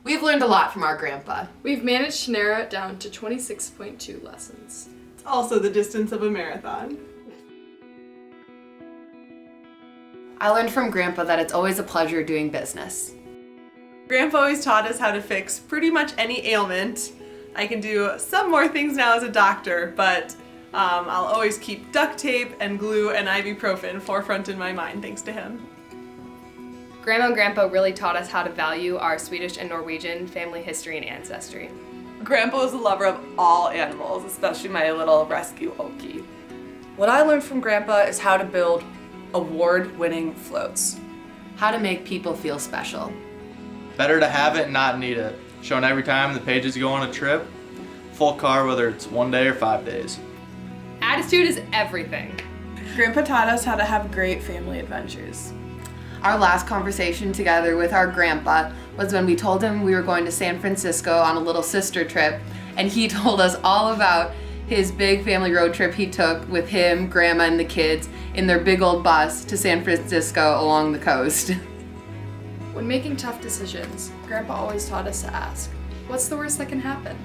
We've learned a lot from our grandpa. We've managed to narrow it down to 26.2 lessons. It's also the distance of a marathon. I learned from Grandpa that it's always a pleasure doing business. Grandpa always taught us how to fix pretty much any ailment. I can do some more things now as a doctor, but I'll always keep duct tape and glue and ibuprofen forefront in my mind thanks to him. Grandma and Grandpa really taught us how to value our Swedish and Norwegian family history and ancestry. Grandpa was a lover of all animals, especially my little rescue Oki. What I learned from Grandpa is how to build award-winning floats. How to make people feel special. Better to have it and not need it. Shown every time the pages go on a trip. Full car, whether it's 1 day or 5 days. Attitude is everything. Grandpa taught us how to have great family adventures. Our last conversation together with our grandpa was when we told him we were going to San Francisco on a little sister trip, and he told us all about his big family road trip he took with him, Grandma, and the kids in their big old bus to San Francisco along the coast. When making tough decisions, Grandpa always taught us to ask, what's the worst that can happen?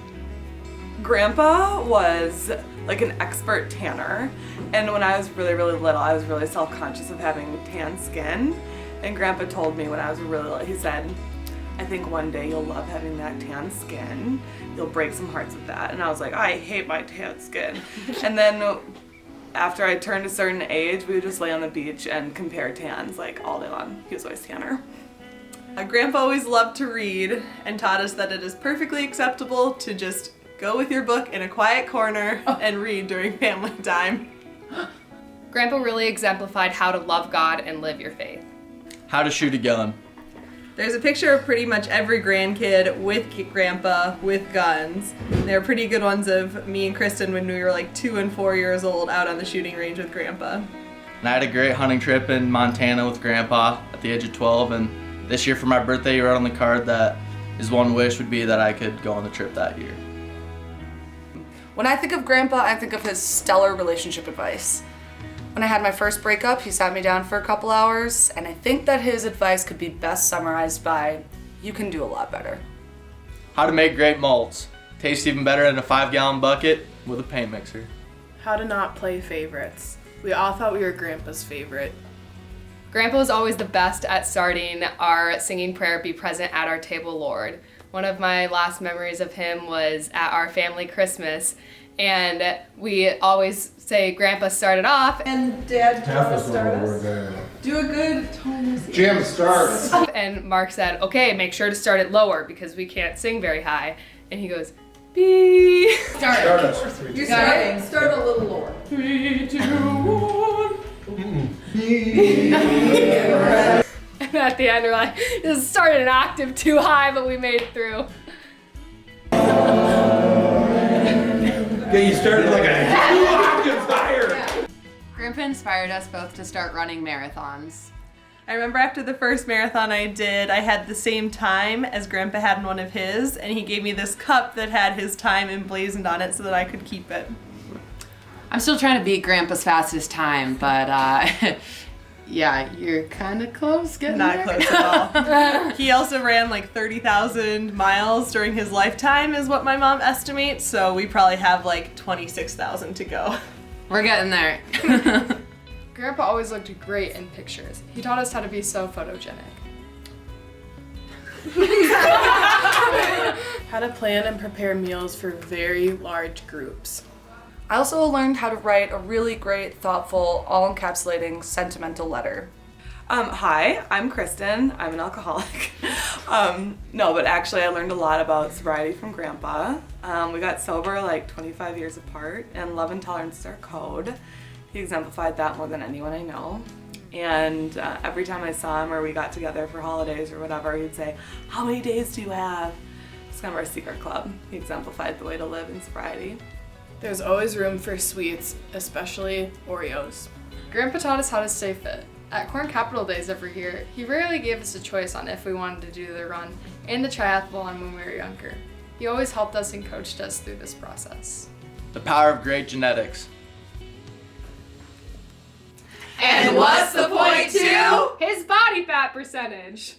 Grandpa was like an expert tanner, and when I was really little, I was really self-conscious of having tan skin. And Grandpa told me when I was really little, he said, I think one day you'll love having that tan skin. You'll break some hearts with that. And I was like, I hate my tan skin. And then after I turned a certain age, we would just lay on the beach and compare tans like all day long. He was always tanner. Grandpa always loved to read and taught us that it is perfectly acceptable to just go with your book in a quiet corner and read during family time. Grandpa really exemplified how to love God and live your faith. How to shoot a gun. There's a picture of pretty much every grandkid with Grandpa with guns. There are pretty good ones of me and Kristen when we were like 2 and 4 years old out on the shooting range with Grandpa. And I had a great hunting trip in Montana with Grandpa at the age of 12, and this year for my birthday, he wrote on the card that his one wish would be that I could go on the trip that year. When I think of Grandpa, I think of his stellar relationship advice. When I had my first breakup, he sat me down for a couple hours, and I think that his advice could be best summarized by, you can do a lot better. How to make great malts. Tastes even better in a 5-gallon bucket with a paint mixer. How to not play favorites. We all thought we were Grandpa's favorite. Grandpa was always the best at starting our singing prayer, Be Present at Our Table, Lord. One of my last memories of him was at our family Christmas, and we always say, Grandpa started off, And Dad, do you want to start us? Do a good tone. Jim, start. and Mark said, okay, make sure to start it lower because we can't sing very high. And he goes, B. Start us. You're starting. Start a little lower. 3, 2, 1. And at the end, we're like, this started an octave too high, but we made it through. Yeah, you started like a 2 octaves higher. Grandpa inspired us both to start running marathons. I remember after the first marathon I did, I had the same time as Grandpa had in one of his, and he gave me this cup that had his time emblazoned on it so that I could keep it. I'm still trying to beat Grandpa's fastest time, but yeah, you're kind of close getting Not there. close at all. He also ran like 30,000 miles during his lifetime is what my mom estimates, so we probably have like 26,000 to go. We're getting there. Grandpa always looked great in pictures. He taught us how to be so photogenic. How to plan and prepare meals for very large groups. I also learned how to write a really great, thoughtful, all-encapsulating, sentimental letter. Hi, I'm Kristen. I'm an alcoholic. No, but actually I learned a lot about sobriety from Grandpa. We got sober like 25 years apart, and love and tolerance is our code. He exemplified that more than anyone I know. And every time I saw him or we got together for holidays or whatever, he'd say, how many days do you have? It's kind of our secret club. He exemplified the way to live in sobriety. There's always room for sweets, especially Oreos. Grandpa taught us how to stay fit. At Corn Capital Days every year, he rarely gave us a choice on if we wanted to do the run and the triathlon when we were younger. He always helped us and coached us through this process. The power of great genetics. And what's the point to? His body fat percentage.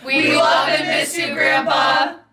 We love and miss you, Grandpa.